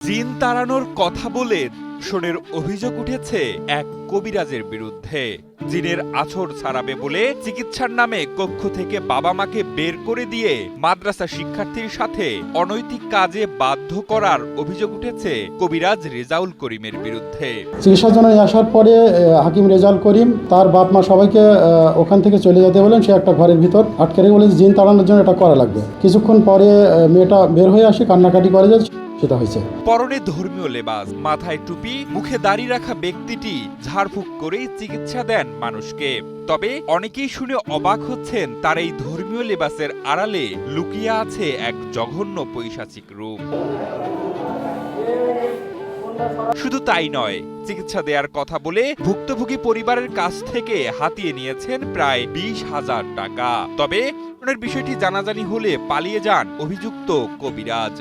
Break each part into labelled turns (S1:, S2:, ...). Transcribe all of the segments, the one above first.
S1: জিন তাড়ানোর কথা বলে ধর্ষণের অভিযোগ উঠেছে এক কবিরাজের বিরুদ্ধে। জিনের আছড় ছাড়াবে বলে চিকিৎসার নামে কক্ষ থেকে বাবা মাকে বের করে দিয়ে মাদ্রাসা শিক্ষার্থীর সাথে অনৈতিক কাজে বাধ্য করার অভিযোগ উঠেছে কবিরাজ রেজাউল করিমের বিরুদ্ধে।
S2: চিকিৎসার জন্য আসার পরে হাকিম রেজাউল করিম তার বাপ মা সবাইকে ওখান থেকে চলে যেতে বলেন। সে একটা ঘরের ভিতর আটকে রেখে বলে জিন তাড়ানোর জন্য এটা করা লাগবে। কিছুক্ষণ পরে মেয়েটা বের হয়ে আসে, কান্নাকাটি করে যায়, সেটা হয়েছে।
S1: পরনে ধর্মীয় লেবাস, মাথায় টুপি, মুখে দাড়ি রাখা ব্যক্তিটি ঝাড়ফুঁক করেই চিকিৎসা দেন মানুষকে। তবে অনেকেই শুনে অবাক হচ্ছেন তার এই ধর্মীয় লেবাসের আড়ালে লুকিয়ে আছে এক জঘন্য পৈশাচিক রূপ। শুধু তাই নয়, চিকিৎসা দেওয়ার কথা বলে ভুক্তভোগী পরিবারের কাছ থেকে হাতিয়ে নিয়েছেন প্রায় 20,000 টাকা। তবে বিষয়টি জানাজানি হলে পালিয়ে যান অভিযুক্ত কবিরাজ।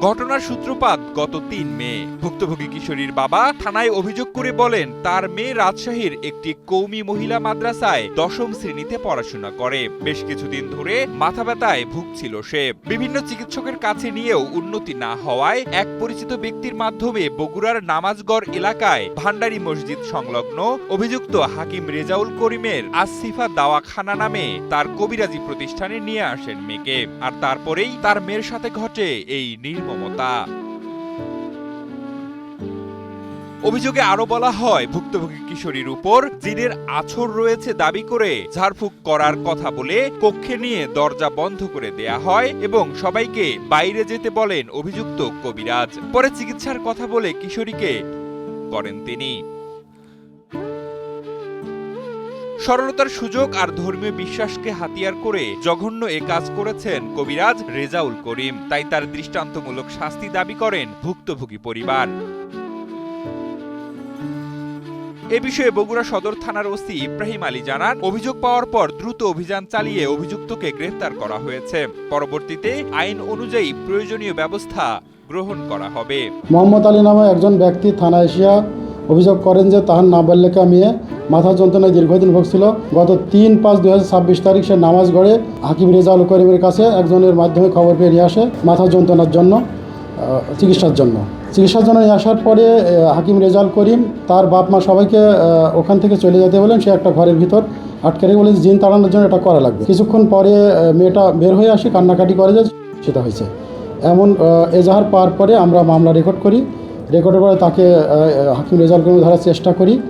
S1: ঘটনার সূত্রপাত গত 3 মে। ভুক্তভোগী কিশোরীর বাবা থানায় অভিযোগ করে বলেন তার মেয়ে রাজশাহীর একটি কওমি মহিলা মাদ্রাসায় 10ম শ্রেণীতে পড়াশোনা করে। বেশ কিছুদিন ধরে মাথা ব্যথায় ভুগছিল সে। বিভিন্ন চিকিৎসকের কাছে নিয়েও উন্নতি না হওয়ায় এক পরিচিত ব্যক্তির মাধ্যমে বগুড়ার নামাজগড় এলাকায় ভান্ডারী মসজিদ সংলগ্ন অভিযুক্ত হাকিম রেজাউল করিমের আসিফা দাওয়াখানা নামে তার কবিরাজি প্রতিষ্ঠানে নিয়ে আসেন মেয়েকে। আর তারপরেই তার মেয়ের সাথে ঘটে এই মমতা। অভিযোগে আরো বলা হয় ভুক্তভোগী কিশোরীর উপর জিনের আছড় রয়েছে দাবি করে ঝাড়ফুঁক করার কথা বলে কক্ষে নিয়ে দরজা বন্ধ করে দেয়া হয় এবং সবাইকে বাইরে যেতে বলেন অভিযুক্ত কবিরাজ। পরে চিকিৎসার কথা বলে কিশোরীকে করেন তিনি। সরলতার সুযোগ আর ধর্মীয় বিশ্বাসকে হাতিয়ার করে জঘন্য এ কাজ করেছেন কবিরাজ রেজাউল করিম। তাই তার দৃষ্টান্তমূলক শাস্তি দাবি করেন ভুক্তভোগী পরিবার। এ বিষয়ে বগুড়া সদর থানার ওসি ইব্রাহিম আলী জানান, অভিযোগ পাওয়ার পর দ্রুত অভিযান চালিয়ে অভিযুক্তকে গ্রেফতার করা হয়েছে। পরবর্তীতে আইন অনুযায়ী প্রয়োজনীয় ব্যবস্থা গ্রহণ করা হবে।
S2: মোহাম্মদ আলী নামে একজন ব্যক্তি থানায় এসে অভিযোগ করেন যে তাহার নাবালিকা মেয়ে মাথা যন্ত্রণায় দীর্ঘদিন ভুগছিল। গত 3/5/2026 তারিখ সে নামাজগড়ে হাকিম রেজাউল করিমের কাছে একজনের মাধ্যমে খবর পেয়ে নিয়ে আসে মাথা যন্ত্রণার জন্য চিকিৎসার জন্য নিয়ে আসার পরে হাকিম রেজাউল করিম তার বাপ মা সবাইকে ওখান থেকে চলে যেতে বলেন। সে একটা ঘরের ভিতর আটকে রেখে বলে জিন তাড়ানোর জন্য এটা করা লাগবে। কিছুক্ষণ পরে মেয়েটা বের হয়ে আসে, কান্নাকাটি করে যায়, সেটা হয়েছে। এমন এজাহার পাওয়ার পরে আমরা মামলা রেকর্ডের পরে তাকে হাকিম রেজাউল করিম ধরার চেষ্টা করি।